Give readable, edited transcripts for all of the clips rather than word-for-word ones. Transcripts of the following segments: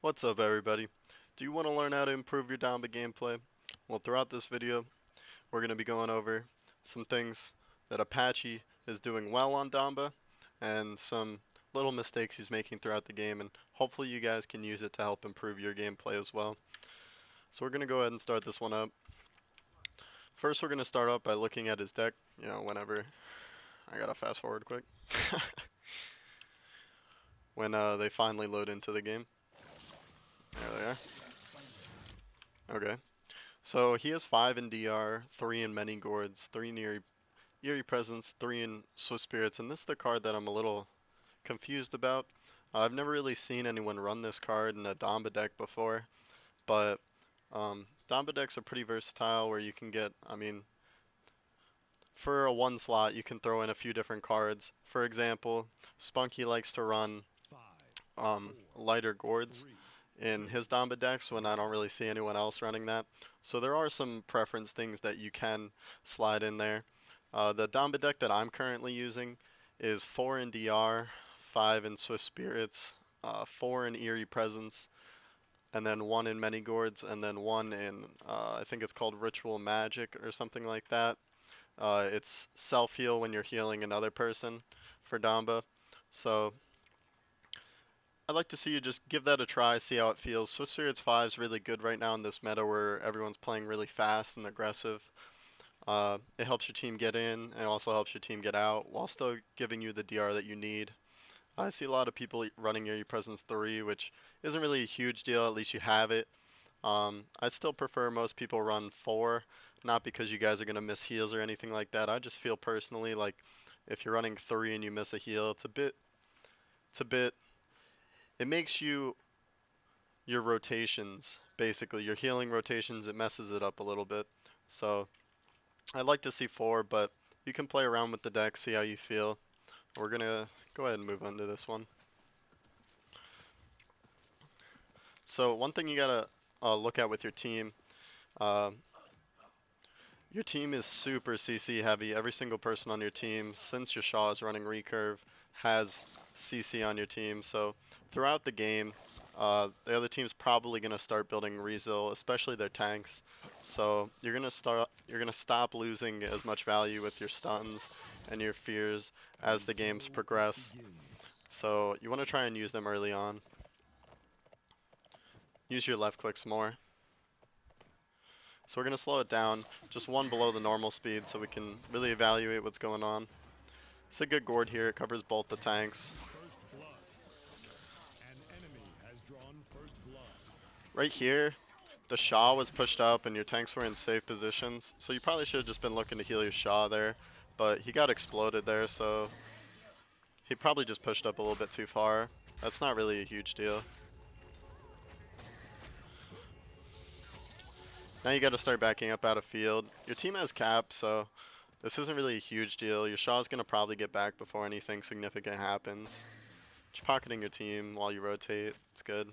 What's up, everybody? Do you want to learn how to improve your Damba gameplay? Well, throughout this video, we're going to be going over some things that Apxche is doing well on Damba and some little mistakes he's making throughout the game, and hopefully you guys can use it to help improve your gameplay as well. So we're going to go ahead and start this one up. First, we're going to start off by looking at his deck, whenever I gotta fast forward quick. When they finally load into the game. There they are. Okay. So he has 5 in DR, 3 in Many Gourds, 3 in Eerie Presence, 3 in Swift Spirits, and this is the card that I'm a little confused about. I've never really seen anyone run this card in a Damba deck before, but Damba decks are pretty versatile where you can get, for a 1 slot you can throw in a few different cards. For example, Spunky likes to run lighter gourds in his Damba decks when I don't really see anyone else running that. So there are some preference things that you can slide in there. The Damba deck that I'm currently using is 4 in DR, 5 in Swift Spirits, 4 in Eerie Presence, and then 1 in Many Gourds, and then 1 in, I think it's called Ritual Magic or something like that. It's self-heal when you're healing another person for Damba. So I'd like to see you just give that a try, see how it feels. Swift Spirits 5 is really good right now in this meta where everyone's playing really fast and aggressive. It helps your team get in, and it also helps your team get out, while still giving you the DR that you need. I see a lot of people running Eerie Presence 3, which isn't really a huge deal, at least you have it. I still prefer most people run 4, not because you guys are going to miss heals or anything like that. I just feel personally like if you're running 3 and you miss a heal, it makes your rotations, basically your healing rotations, it messes it up a little bit. So I'd like to see 4, but you can play around with the deck, see how you feel. We're gonna go ahead and move on to this one. So one thing you gotta look at with uh, your team is super CC heavy. Every single person on your team, since your Shaw is running recurve, has CC on your team. So throughout the game, the other team's probably gonna start building Rezil, especially their tanks. So you're gonna stop losing as much value with your stuns and your fears as the games progress. So you want to try and use them early on. Use your left clicks more. So we're gonna slow it down, just 1 below the normal speed so we can really evaluate what's going on. It's a good gourd here, it covers both the tanks. Right here, the Shaw was pushed up and your tanks were in safe positions, so you probably should have just been looking to heal your Shaw there, but he got exploded there, so he probably just pushed up a little bit too far. That's not really a huge deal. Now you gotta start backing up out of field. Your team has cap, so this isn't really a huge deal. Your Shaw's gonna probably get back before anything significant happens. Just pocketing your team while you rotate, it's good.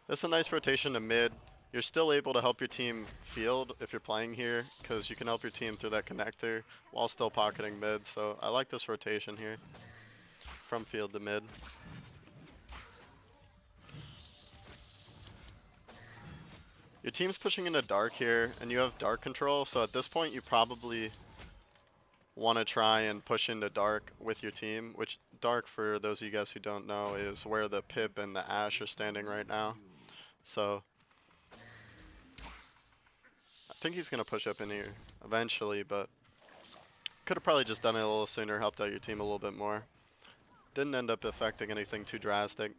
This is a nice rotation to mid. You're still able to help your team field if you're playing here, because you can help your team through that connector while still pocketing mid, so I like this rotation here. From field to mid. Your team's pushing into dark here, and you have dark control, so at this point you probably want to try and push into dark with your team, which dark, for those of you guys who don't know, is where the Pip and the Ashe are standing right now. So I think he's going to push up in here eventually, but could have probably just done it a little sooner, helped out your team a little bit more. Didn't end up affecting anything too drastic.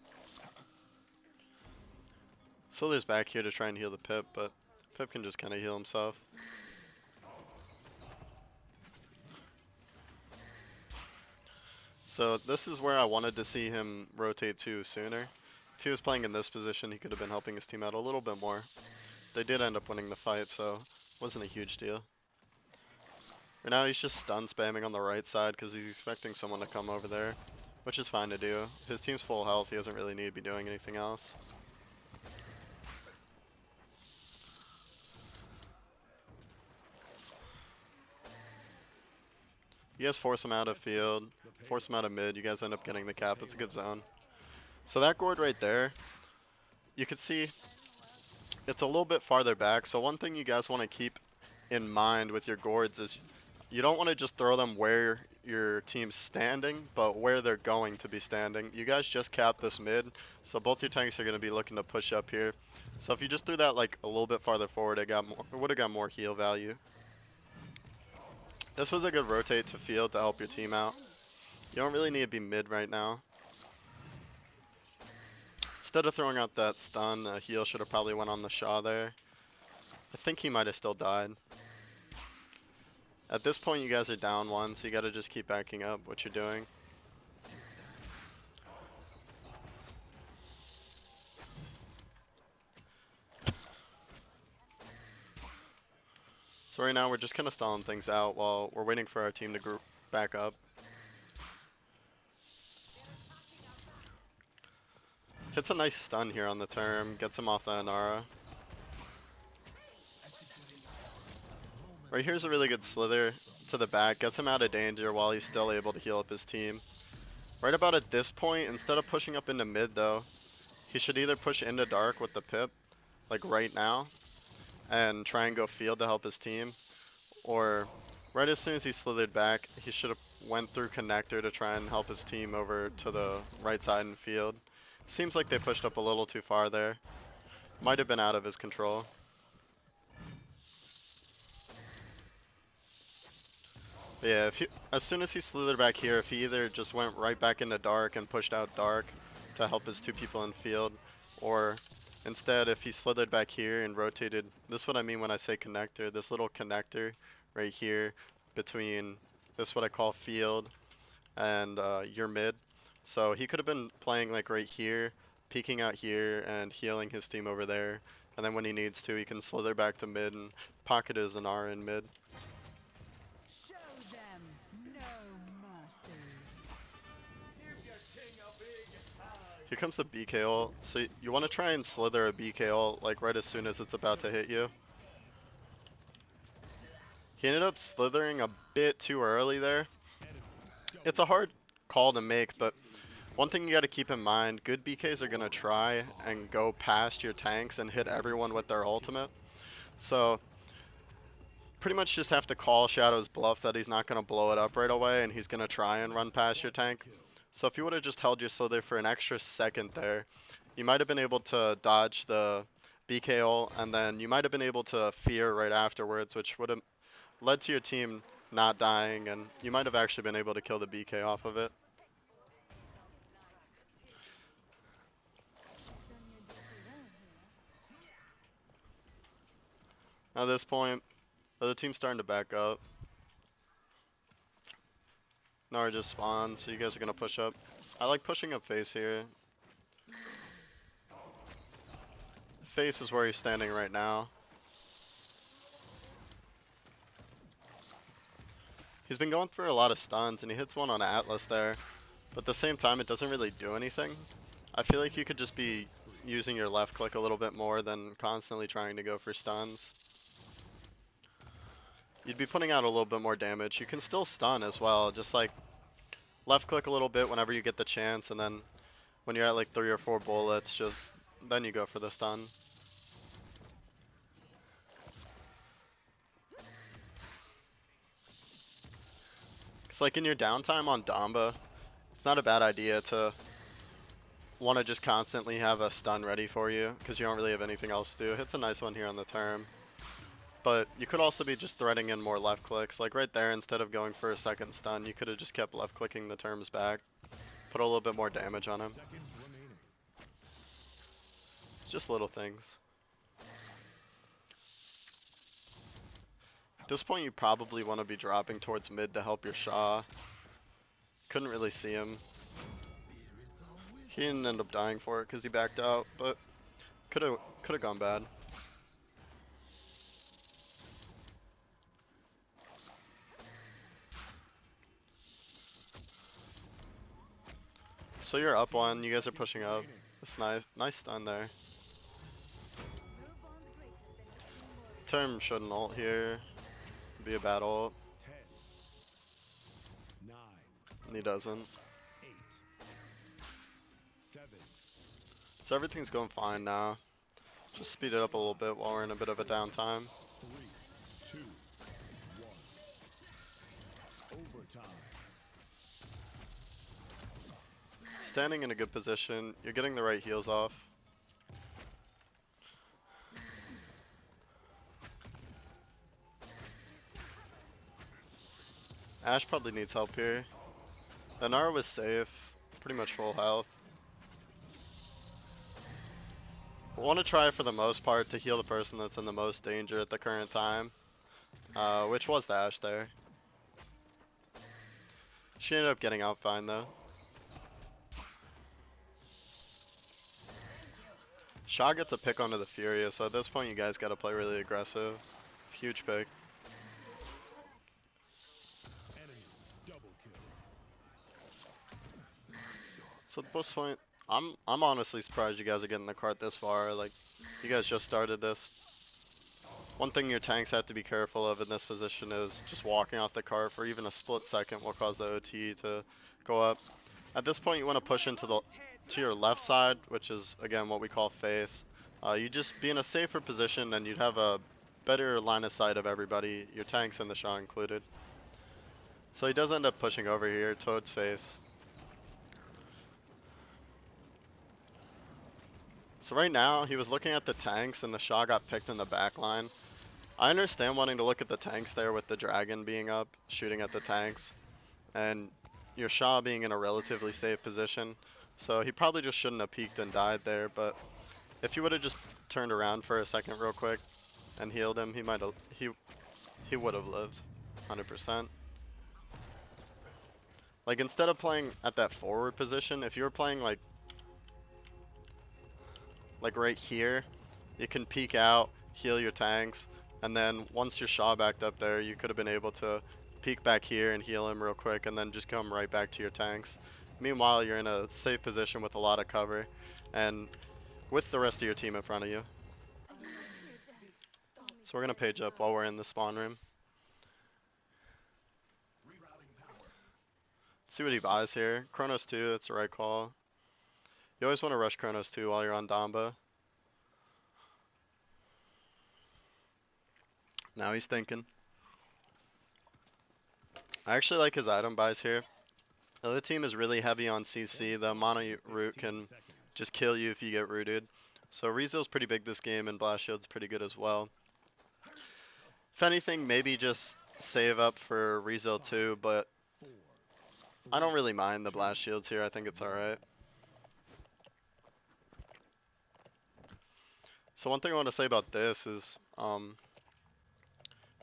Slither's back here to try and heal the Pip, but Pip can just kind of heal himself. So this is where I wanted to see him rotate to sooner. If he was playing in this position, he could have been helping his team out a little bit more. They did end up winning the fight, so it wasn't a huge deal. Right now he's just stun spamming on the right side because he's expecting someone to come over there, which is fine to do. His team's full health, he doesn't really need to be doing anything else. You guys force him out of field, force him out of mid, you guys end up getting the cap, it's a good zone. So that gourd right there, you can see it's a little bit farther back. So one thing you guys want to keep in mind with your gourds is you don't want to just throw them where your team's standing, but where they're going to be standing. You guys just capped this mid, so both your tanks are going to be looking to push up here. So if you just threw that like a little bit farther forward, it would have got more heal value. This was a good rotate to field to help your team out. You don't really need to be mid right now. Instead of throwing out that stun, a heal should have probably went on the Shaw there. I think he might have still died. At this point, you guys are down one, so you gotta just keep backing up what you're doing. So right now, we're just kind of stalling things out while we're waiting for our team to group back up. Hits a nice stun here on the turn, gets him off the Inara. Right here's a really good slither to the back, gets him out of danger while he's still able to heal up his team. Right about at this point, instead of pushing up into mid though, he should either push into dark with the pip, like right now, and try and go field to help his team, or right as soon as he slithered back, he should have went through connector to try and help his team over to the right side in field. Seems like they pushed up a little too far there. Might have been out of his control. But yeah, as soon as he slithered back here, if he either just went right back into dark and pushed out dark to help his two people in field, or instead if he slithered back here and rotated, this is what I mean when I say connector, this little connector right here between this what I call field and your mid. So he could have been playing like right here, peeking out here and healing his team over there, and then when he needs to, he can slither back to mid and pocket his Inara in mid. Here comes the BK ult. So you want to try and slither a BK ult like right as soon as it's about to hit you. He ended up slithering a bit too early there. It's a hard call to make, but one thing you got to keep in mind, good BKs are going to try and go past your tanks and hit everyone with their ultimate. So pretty much just have to call Shadow's bluff that he's not going to blow it up right away and he's going to try and run past your tank. So if you would have just held your slither for an extra second there, you might have been able to dodge the BK ult, and then you might have been able to fear right afterwards, which would have led to your team not dying, and you might have actually been able to kill the BK off of it. At this point, the team's starting to back up. Nara just spawned, so you guys are going to push up. I like pushing up face here. Face is where he's standing right now. He's been going through a lot of stuns, and he hits one on Atlas there. But at the same time, it doesn't really do anything. I feel like you could just be using your left click a little bit more than constantly trying to go for stuns. You'd be putting out a little bit more damage. You can still stun as well, just like left click a little bit whenever you get the chance, and then when you're at like 3 or 4 bullets, just then you go for the stun. It's like in your downtime on Damba, it's not a bad idea to want to just constantly have a stun ready for you, because you don't really have anything else to do. Hits a nice one here on the turn. But you could also be just threading in more left clicks. Like right there, instead of going for a second stun, you could have just kept left clicking the terms back. Put a little bit more damage on him. It's just little things. At this point, you probably want to be dropping towards mid to help your Shaw. Couldn't really see him. He didn't end up dying for it because he backed out, but could have gone bad. So you're up one, you guys are pushing up. That's nice stun there. Term shouldn't ult here. Be a bad ult. And he doesn't. So everything's going fine now. Just speed it up a little bit while we're in a bit of a downtime. Standing in a good position, you're getting the right heals off. Ashe probably needs help here. The Nara was safe, pretty much full health. We want to try for the most part to heal the person that's in the most danger at the current time, which was the Ashe there. She ended up getting out fine though. Sha gets a pick onto the Furia, so at this point you guys gotta play really aggressive. Huge pick. So at this point, I'm honestly surprised you guys are getting the cart this far. Like, you guys just started this. One thing your tanks have to be careful of in this position is just walking off the cart for even a split second will cause the OT to go up. At this point you want to push into your left side, which is again what we call face. You just be in a safer position and you'd have a better line of sight of everybody, your tanks and the Sha included. So he does end up pushing over here towards face. So right now he was looking at the tanks and the Sha got picked in the back line. I understand wanting to look at the tanks there with the dragon being up, shooting at the tanks, and your Sha being in a relatively safe position. So he probably just shouldn't have peeked and died there, but if you would have just turned around for a second real quick and healed him, he would have lived 100%. Like, instead of playing at that forward position, if you were playing like right here, you can peek out, heal your tanks, and then once your Sha backed up there, you could have been able to peek back here and heal him real quick and then just come right back to your tanks. Meanwhile, you're in a safe position with a lot of cover and with the rest of your team in front of you. So we're going to page up while we're in the spawn room. Let's see what he buys here. Chronos 2, that's the right call. You always want to rush Chronos 2 while you're on Damba. Now he's thinking. I actually like his item buys here. The other team is really heavy on CC. The mono root can just kill you if you get rooted. So Rezo's pretty big this game and Blast Shield's pretty good as well. If anything, maybe just save up for Rezo too, but I don't really mind the Blast Shields here. I think it's alright. So one thing I want to say about this is,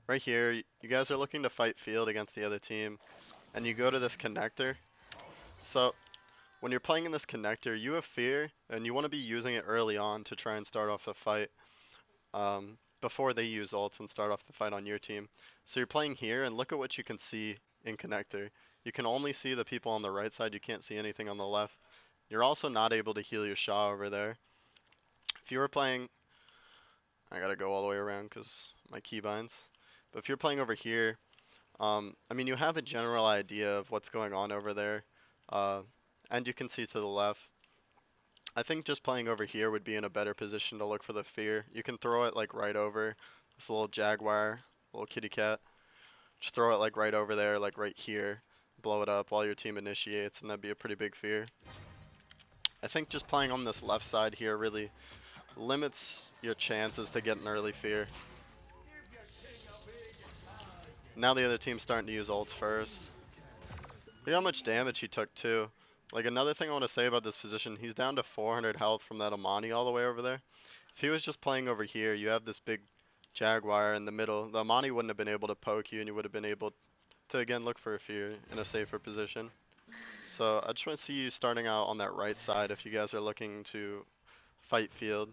right here, you guys are looking to fight field against the other team, and you go to this connector. So when you're playing in this connector, you have fear, and you want to be using it early on to try and start off the fight before they use ults and start off the fight on your team. So you're playing here, and look at what you can see in connector. You can only see the people on the right side, you can't see anything on the left. You're also not able to heal your Sha over there. If you were playing, I gotta go all the way around because my keybinds. But if you're playing over here, I mean, you have a general idea of what's going on over there, and you can see to the left. I think just playing over here would be in a better position to look for the fear. You can throw it like right over this little jaguar, little kitty cat. Just throw it like right over there, like right here. Blow it up while your team initiates, and that'd be a pretty big fear. I think just playing on this left side here really limits your chances to get an early fear. Now the other team's starting to use ults first. Look how much damage he took too. Like, another thing I want to say about this position, he's down to 400 health from that Amani all the way over there. If he was just playing over here, you have this big Jaguar in the middle. The Amani wouldn't have been able to poke you, and you would have been able to again look for a fear in a safer position. So I just want to see you starting out on that right side if you guys are looking to fight field.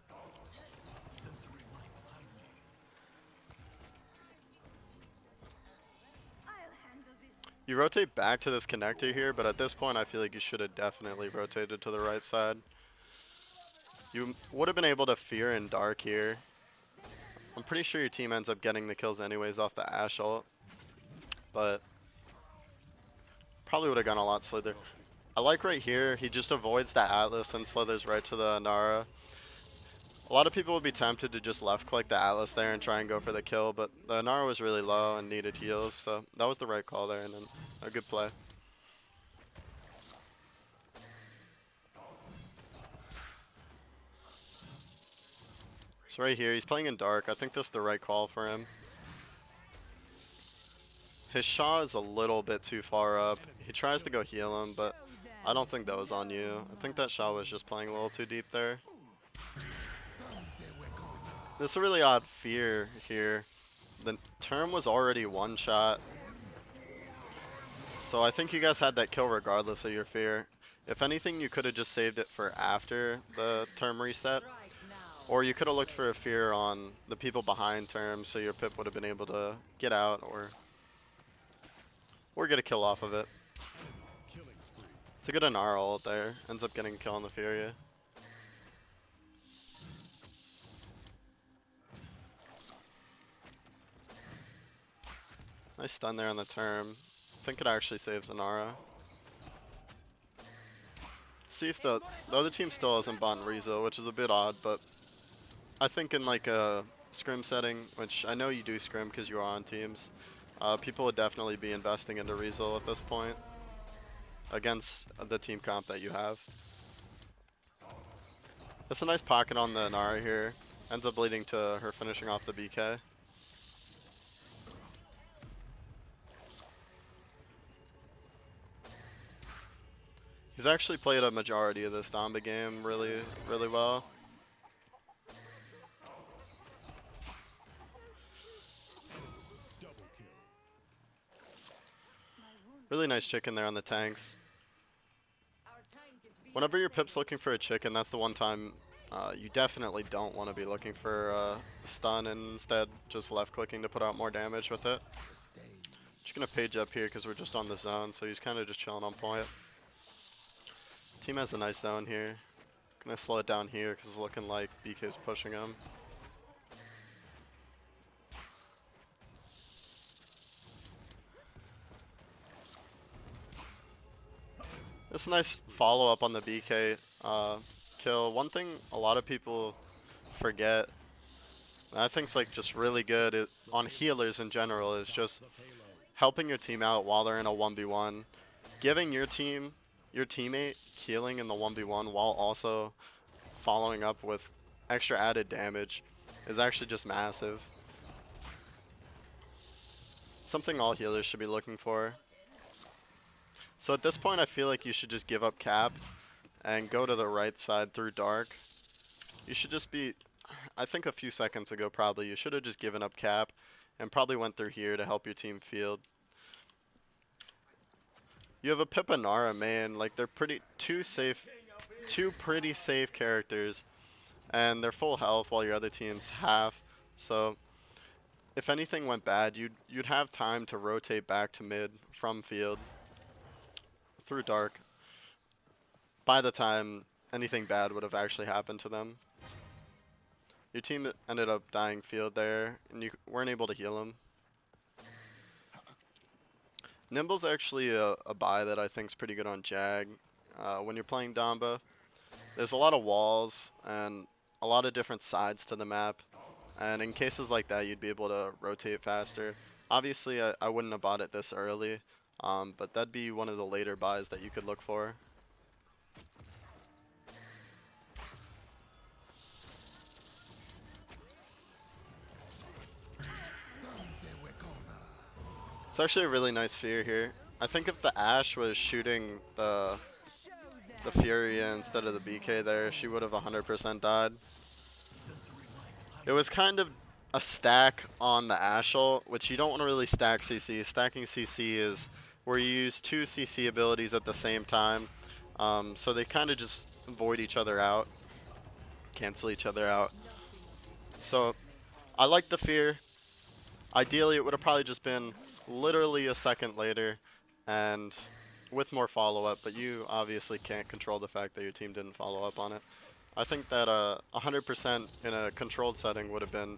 You rotate back to this connector here, but at this point I feel like you should have definitely rotated to the right side. You would have been able to fear in dark here. I'm pretty sure your team ends up getting the kills anyways off the Ashe ult, but probably would have gone a lot smoother. I like right here, he just avoids the Atlas and slithers right to the Nara. A lot of people would be tempted to just left click the Atlas there and try and go for the kill, but the Nara was really low and needed heals, so that was the right call there, and then a good play. So right here, he's playing in dark. I think this is the right call for him. His Shaw is a little bit too far up. He tries to go heal him, but I don't think that was on you. I think that Shaw was just playing a little too deep there. This is a really odd fear here. The term was already one shot. So I think you guys had that kill regardless of your fear. If anything, you could have just saved it for after the term reset. Or you could have looked for a fear on the people behind term so your pip would have been able to get out or get a kill off of it. It's a good Anara ult there. Ends up getting a kill on the Furia. Nice stun there on the term. I think it actually saves Anara. See if the other team still hasn't bought Rizzo, which is a bit odd, but I think in like a scrim setting, which I know you do scrim because you are on teams, people would definitely be investing into Rizzo at this point against the team comp that you have. That's a nice pocket on the Nara here. Ends up leading to her finishing off the BK. He's actually played a majority of this Damba game really well. Really nice chicken there on the tanks. Whenever your pip's looking for a chicken, that's the one time you definitely don't want to be looking for stun and instead just left clicking to put out more damage with it. Just gonna page up here because we're just on the zone, so he's kind of just chilling on point. Team has a nice zone here. Gonna slow it down here because it's looking like BK's pushing him. This is a nice follow up on the BK kill. One thing a lot of people forget, and I think it's like just really good on healers in general, is just helping your team out while they're in a 1v1. Giving your teammate healing in the 1v1 while also following up with extra added damage is actually just massive. Something all healers should be looking for. So at this point I feel like you should just give up cap and go to the right side through dark. You should just be, I think a few seconds ago probably, you should have just given up cap and probably went through here to help your team field. You have a Pip and Nara, man, like they're two pretty safe characters, and they're full health while your other team's half. So if anything went bad, you'd have time to rotate back to mid from field through dark by the time anything bad would have actually happened to them. Your team ended up dying field there, and you weren't able to heal him. Nimble's actually a buy that I think is pretty good on Jag. When you're playing Damba, there's a lot of walls and a lot of different sides to the map. And in cases like that, you'd be able to rotate faster. Obviously, I wouldn't have bought it this early, but that'd be one of the later buys that you could look for. It's actually a really nice fear here. I think if the Ashe was shooting the Furia instead of the BK there, she would have 100% died. It was kind of a stack on the Ashe ult, which you don't want to really stack CC. Stacking CC is where you use two CC abilities at the same time. So they kind of just void each other out, cancel each other out. So I like the fear. Ideally, it would have probably just been literally a second later and with more follow-up, but you obviously can't control the fact that your team didn't follow up on it. I think that 100% in a controlled setting would have been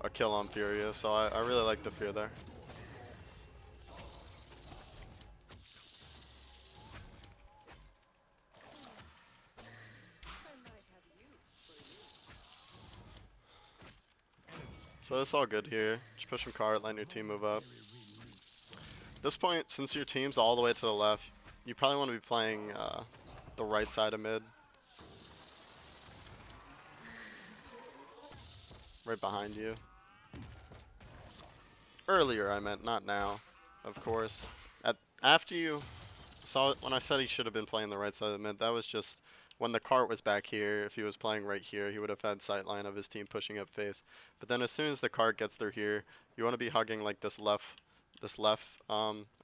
a kill on Furia, so I really like the fear there. So it's all good here. Just push some card, letting your team move up. At this point, since your team's all the way to the left, you probably want to be playing the right side of mid. Right behind you. Earlier I meant, not now, of course. After you saw, when I said he should have been playing the right side of the mid, that was just when the cart was back here. If he was playing right here, he would have had sightline of his team pushing up face. But then as soon as the cart gets through here, you want to be hugging like this left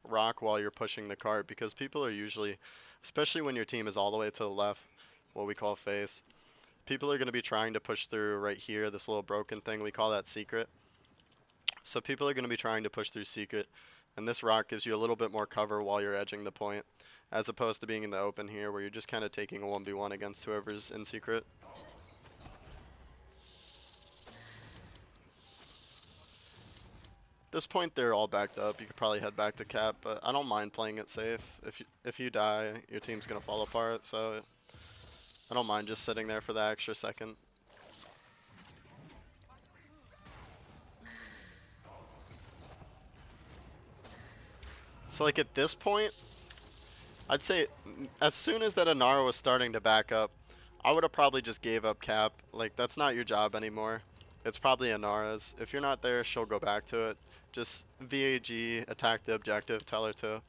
rock while you're pushing the cart, because people are usually, especially when your team is all the way to the left, what we call face, people are going to be trying to push through right here, this little broken thing, we call that secret. So people are going to be trying to push through secret, and this rock gives you a little bit more cover while you're edging the point, as opposed to being in the open here where you're just kind of taking a 1v1 against whoever's in secret. At this point they're all backed up. You could probably head back to cap, but I don't mind playing it safe. If you die, your team's going to fall apart, so I don't mind just sitting there for that extra second. So like at this point, I'd say as soon as that Inara was starting to back up, I would have probably just gave up cap. Like, that's not your job anymore. It's probably Inara's. If you're not there, she'll go back to it. Just VAG, attack the objective, tell her to.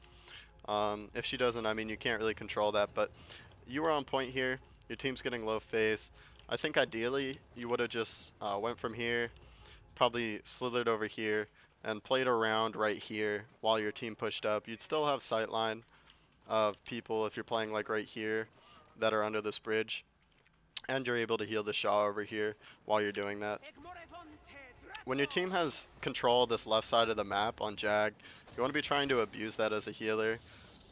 If she doesn't, I mean, you can't really control that, but you were on point here. Your team's getting low face. I think ideally you would have just went from here, probably slithered over here, and played around right here while your team pushed up. You'd still have sightline of people if you're playing like right here that are under this bridge, and you're able to heal the Shaw over here while you're doing that. When your team has control of this left side of the map on Jag, you want to be trying to abuse that as a healer.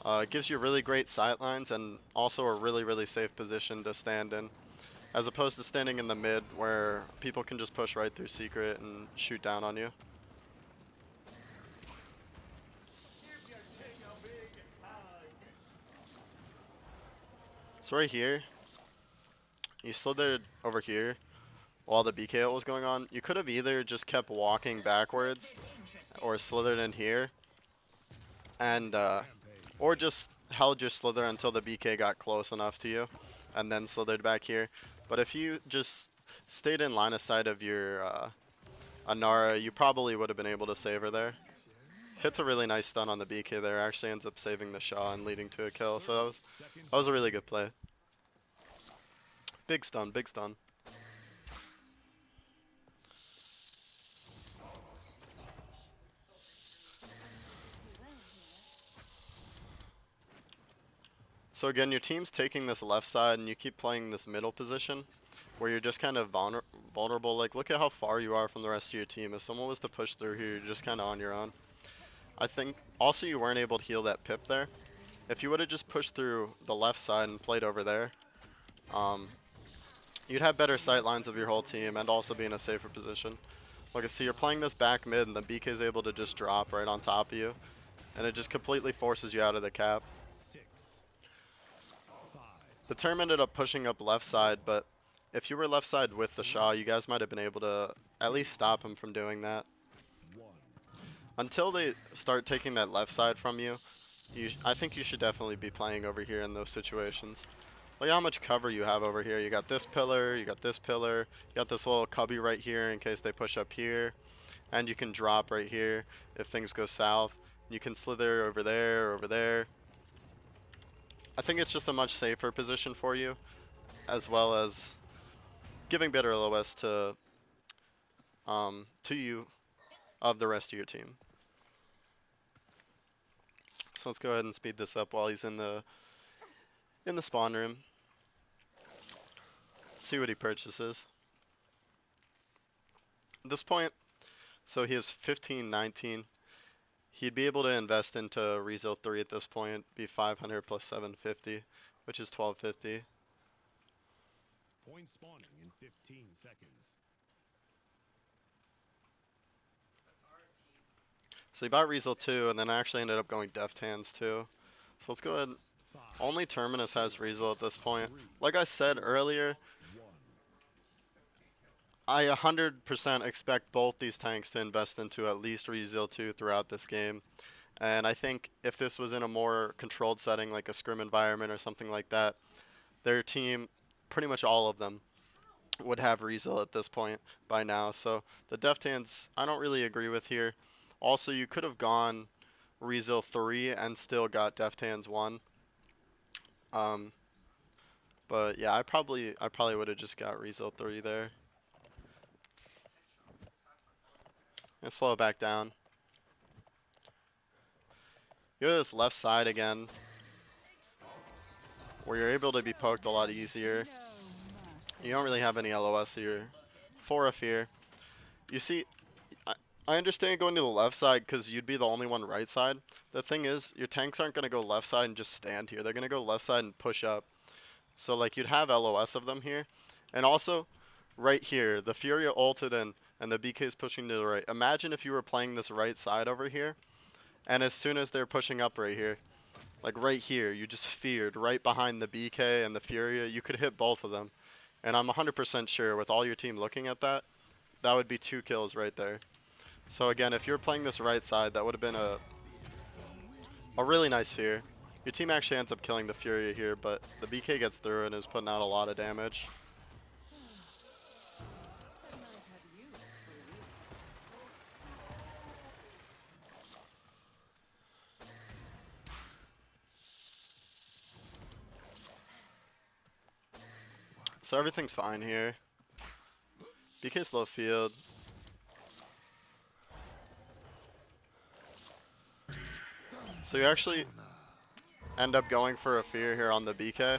It gives you really great sightlines and also a really safe position to stand in, as opposed to standing in the mid where people can just push right through secret and shoot down on you. So right here, you slithered over here while the BK ult was going on. You could have either just kept walking backwards or slithered in here, and or just held your slither until the BK got close enough to you and then slithered back here. But if you just stayed in line of sight of your Inara, you probably would have been able to save her there. Hits a really nice stun on the BK there, actually ends up saving the Shaw and leading to a kill, so that was a really good play. Big stun, big stun. So again, your team's taking this left side and you keep playing this middle position where you're just kind of vulnerable. Like, look at how far you are from the rest of your team. If someone was to push through here, you're just kind of on your own. I think also you weren't able to heal that pip there. If you would have just pushed through the left side and played over there, you'd have better sight lines of your whole team and also be in a safer position. Like, I see you're playing this back mid and the BK is able to just drop right on top of you, and it just completely forces you out of the cap. The term ended up pushing up left side, but if you were left side with the Shaw, you guys might have been able to at least stop him from doing that. Until they start taking that left side from you, I think you should definitely be playing over here in those situations. Look how much cover you have over here. You got this pillar, you got this pillar, you got this little cubby right here in case they push up here, and you can drop right here if things go south. You can slither over there, over there. I think it's just a much safer position for you, as well as giving better LOS to you of the rest of your team. So let's go ahead and speed this up while he's in the spawn room. See what he purchases. At this point, so he has 15, 19. He'd be able to invest into Rezo 3 at this point, be 500 plus 750, which is 1250. Point spawning in 15 seconds. So he bought Rezo 2 and then actually ended up going Deft Hands too. So let's go ahead. Only Terminus has Rezo at this point. Like I said earlier, I 100% expect both these tanks to invest into at least Rezeal 2 throughout this game. And I think if this was in a more controlled setting, like a scrim environment or something like that, their team, pretty much all of them, would have Rezeal at this point by now. So the Deft Hands, I don't really agree with here. Also, you could have gone Rezeal 3 and still got Deft Hands 1. Um, but yeah, I probably would have just got Rezeal 3 there. And slow it back down. You have this left side again, where you're able to be poked a lot easier. You don't really have any LOS here. For a fear. You see, I, I understand going to the left side because you'd be the only one right side. The thing is, your tanks aren't going to go left side and just stand here. They're going to go left side and push up. So like you'd have LOS of them here. And also, right here, the Furia ulted in and the BK is pushing to the right. Imagine if you were playing this right side over here, and as soon as they're pushing up right here, like right here, you just feared right behind the BK and the Furia, you could hit both of them. And I'm 100% sure with all your team looking at that, that would be 2 kills right there. So again, if you're playing this right side, that would have been a really nice fear. Your team actually ends up killing the Furia here, but the BK gets through and is putting out a lot of damage. So everything's fine here. BK's low field. So you actually end up going for a fear here on the BK.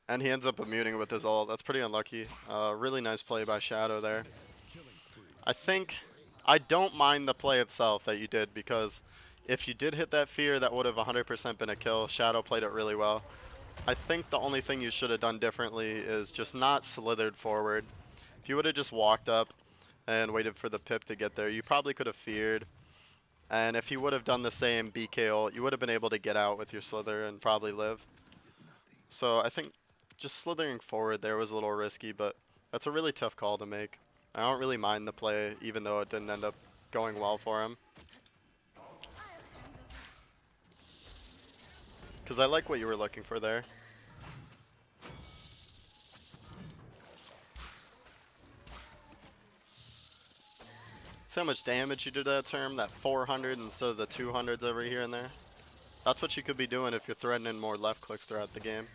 And he ends up muting with his ult. That's pretty unlucky. Really nice play by Shadow there. I don't mind the play itself that you did, because if you did hit that fear, that would have 100% been a kill. Shadow played it really well. I think the only thing you should have done differently is just not slithered forward. If you would have just walked up and waited for the pip to get there, you probably could have feared. And if you would have done the same BK ult, you would have been able to get out with your slither and probably live. So I think just slithering forward there was a little risky, but that's a really tough call to make. I don't really mind the play, even though it didn't end up going well for him. Because I like what you were looking for there. See how much damage you did to that term? That 400 instead of the 200s over here and there? That's what you could be doing if you're threatening more left clicks throughout the game.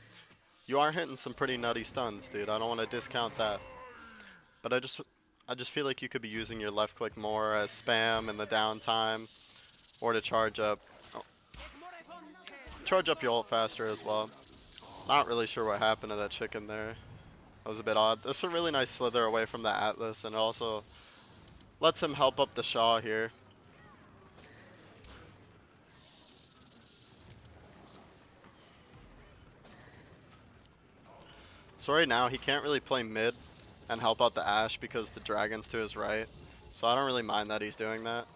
You are hitting some pretty nutty stuns, dude. I don't want to discount that. But I just feel like you could be using your left click more as spam in the downtime, or to charge up. Oh, charge up your ult faster as well. Not really sure what happened to that chicken there. That was a bit odd. This is a really nice slither away from the Atlas, and also lets him help up the Shaw here. So right now he can't really play mid and help out the Ashe because the dragon's to his right. So I don't really mind that he's doing that.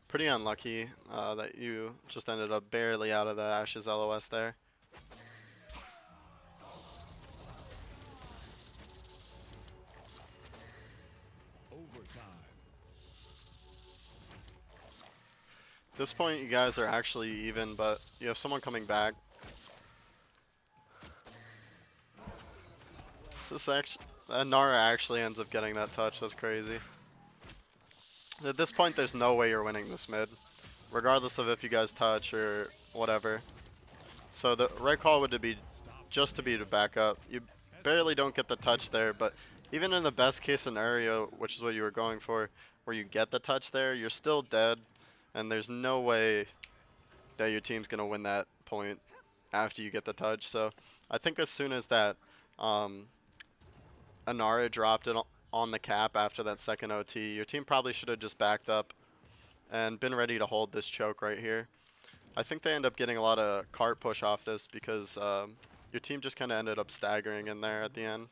Pretty unlucky that you just ended up barely out of the Ashe's LOS there. At this point you guys are actually even, but you have someone coming back. This actually, Nara actually ends up getting that touch. That's crazy. At this point, there's no way you're winning this mid, regardless of if you guys touch or whatever. So the right call would be just to be to back up. You barely don't get the touch there, but even in the best case scenario, which is what you were going for, where you get the touch there, you're still dead, and there's no way that your team's gonna win that point after you get the touch. So I think as soon as that Inara dropped it on the cap after that second OT, your team probably should have just backed up and been ready to hold this choke right here. I think they end up getting a lot of cart push off this because your team just kind of ended up staggering in there at the end.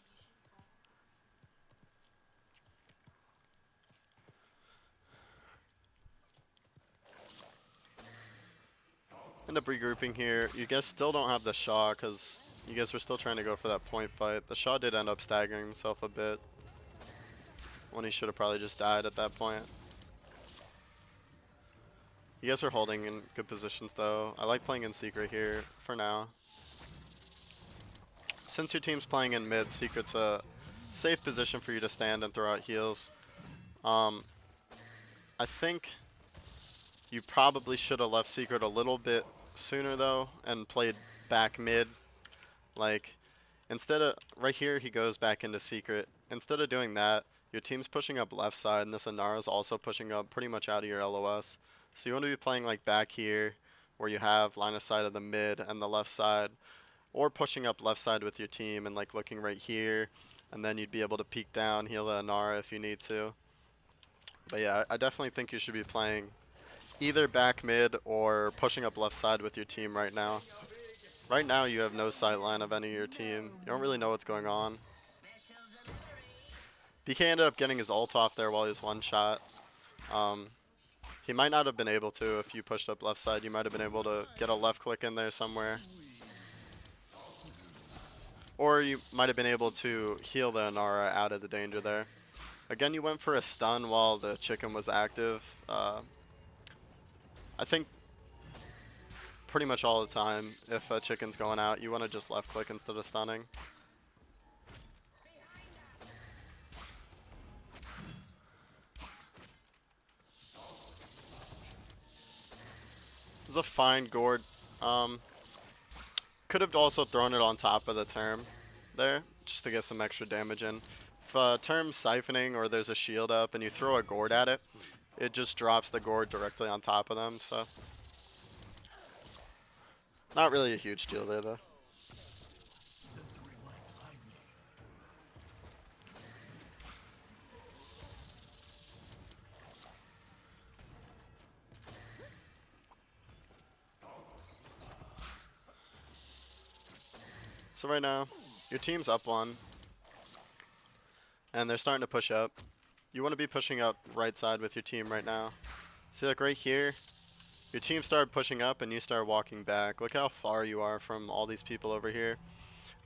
End up regrouping here. You guys still don't have the Shaw because You guys were still trying to go for that point fight. The Shaw did end up staggering himself a bit when he should have probably just died at that point. You guys are holding in good positions though. I like playing in secret here for now. Since your team's playing in mid, secret's a safe position for you to stand and throw out heals. I think you probably should have left secret a little bit sooner though and played back mid. Like, instead of, right here he goes back into secret. Instead of doing that, your team's pushing up left side and this Inara's also pushing up pretty much out of your LOS. So you want to be playing like back here where you have line of sight of the mid and the left side, or pushing up left side with your team and like looking right here, and then you'd be able to peek down, heal the Inara if you need to. But yeah, I definitely think you should be playing either back mid or pushing up left side with your team right now. Right now you have no sight line of any of your team. You don't really know what's going on. BK ended up getting his ult off there while he was one shot. He might not have been able to if you pushed up left side. You might have been able to get a left click in there somewhere. Or you might have been able to heal the Inara out of the danger there. Again, you went for a stun while the chicken was active. I think pretty much all the time, if a chicken's going out, you want to just left click instead of stunning. This is a fine gourd. Could have also thrown it on top of the term there, just to get some extra damage in. If term's siphoning or there's a shield up and you throw a gourd at it, it just drops the gourd directly on top of them, so. Not really a huge deal there though. So right now, your team's up one, and they're starting to push up. You want to be pushing up right side with your team right now. See, like right here, your team started pushing up and you start walking back. Look how far you are from all these people over here.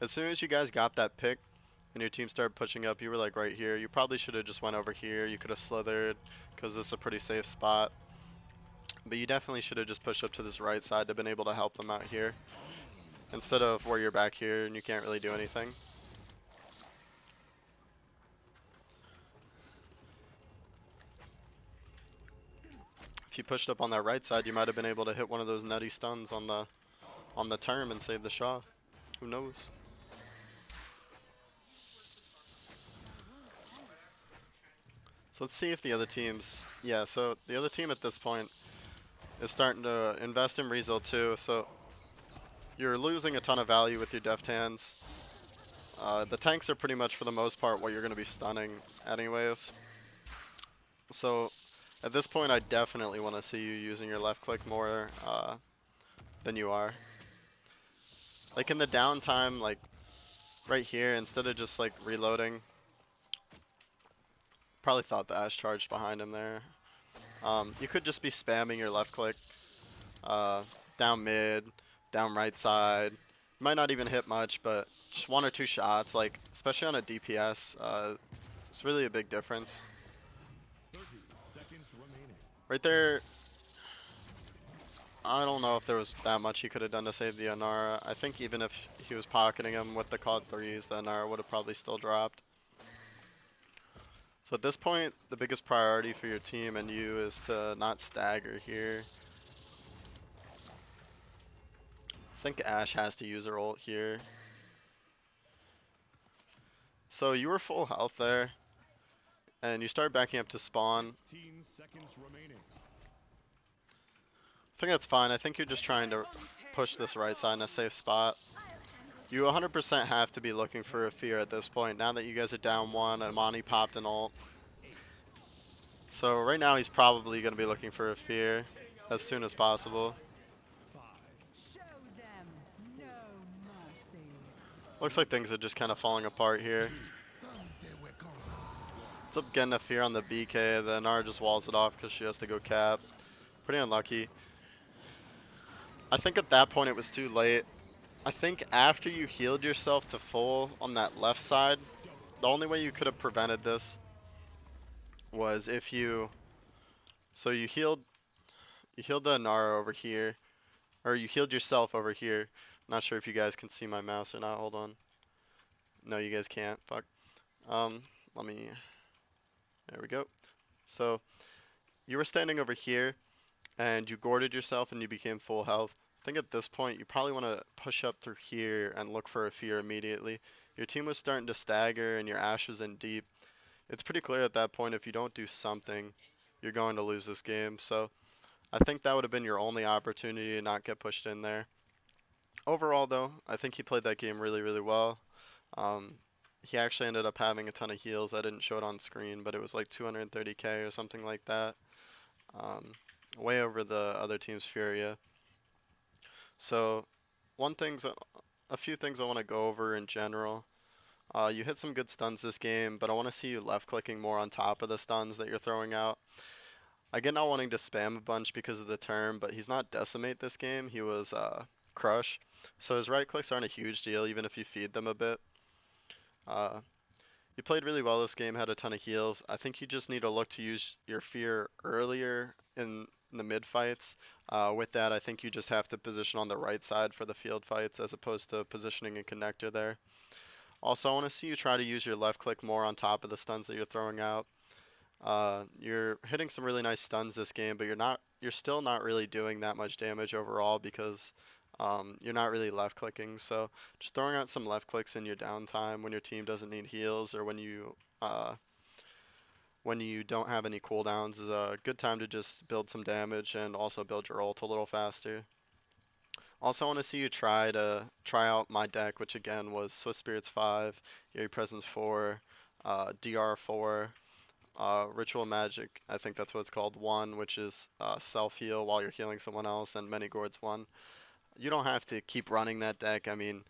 As soon as you guys got that pick and your team started pushing up, you were like right here. You probably should have just went over here. You could have slithered because this is a pretty safe spot. But you definitely should have just pushed up to this right side to have been able to help them out here, instead of where you're back here and you can't really do anything. If you pushed up on that right side, you might have been able to hit one of those nutty stuns on the term and save the Shaw. Who knows? So let's see if the other teams, yeah, so the other team at this point is starting to invest in Rezo too, so you're losing a ton of value with your deft hands. The tanks are pretty much for the most part what you're going to be stunning anyways. So at this point I definitely want to see you using your left click more than you are. Like in the downtime, like right here, instead of just like reloading, probably thought the Ashe charged behind him there. You could just be spamming your left click down mid, down right side. You might not even hit much, but just one or two shots, like especially on a DPS, it's really a big difference. 30 seconds remaining. Right there, I don't know if there was that much he could have done to save the Inara. I think even if he was pocketing him with the COD 3s, the Inara would have probably still dropped. So at this point, the biggest priority for your team and you is to not stagger here. I think Ashe has to use her ult here. So you were full health there, and you start backing up to spawn. 15 seconds remaining. I think that's fine. I think you're just trying to push this right side in a safe spot. You 100% have to be looking for a fear at this point, now that you guys are down one and Monty popped an ult. So right now he's probably going to be looking for a fear as soon as possible. Show them no mercy. Looks like things are just kind of falling apart here. Ends up getting a fear on the BK, then Inara just walls it off because she has to go cap. Pretty unlucky. I think at that point it was too late. I think after you healed yourself to full on that left side, the only way you could have prevented this was if you, so you healed the Nara over here, or you healed yourself over here. Not sure if you guys can see my mouse or not. Hold on. No, you guys can't. Fuck. Um, let me. There we go. So you were standing over here, and you gourded yourself, and you became full health. I think at this point you probably want to push up through here and look for a fear immediately. Your team was starting to stagger, and your Ashe was in deep. It's pretty clear at that point if you don't do something, you're going to lose this game. So I think that would have been your only opportunity to not get pushed in there. Overall, though, I think he played that game really, really well. Um, he actually ended up having a ton of heals. I didn't show it on screen, but it was like 230k or something like that. Um, way over the other team's Furia. So, a few things I want to go over in general. You hit some good stuns this game, but I want to see you left clicking more on top of the stuns that you're throwing out. I get not wanting to spam a bunch because of the term, but he's not Decimate this game. He was Crush. So his right clicks aren't a huge deal, even if you feed them a bit. Uh, you played really well this game, had a ton of heals. I think you just need to look to use your fear earlier in the mid fights. With that, I think you just have to position on the right side for the field fights as opposed to positioning a connector there. Also, I want to see you try to use your left click more on top of the stuns that you're throwing out. You're hitting some really nice stuns this game, but you're still not really doing that much damage overall because you're not really left clicking. So just throwing out some left clicks in your downtime when your team doesn't need heals or when you don't have any cooldowns is a good time to just build some damage and also build your ult a little faster. Also, I want to see you try out my deck, which again was Swift Spirits 5, Eerie Presence 4, DR 4. Ritual Magic, I think that's what it's called, 1, which is self heal while you're healing someone else, and Many Gourds 1. You don't have to keep running that deck. I mean,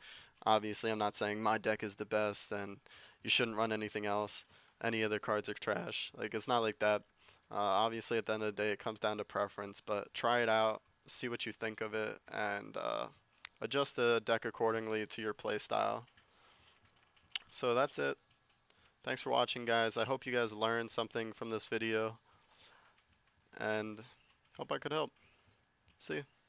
obviously, I'm not saying my deck is the best and you shouldn't run anything else. Any other cards are trash. Like, it's not like that. Obviously, at the end of the day, it comes down to preference, but try it out, see what you think of it, and adjust the deck accordingly to your playstyle. So that's it. Thanks for watching, guys. I hope you guys learned something from this video and hope I could help. See you.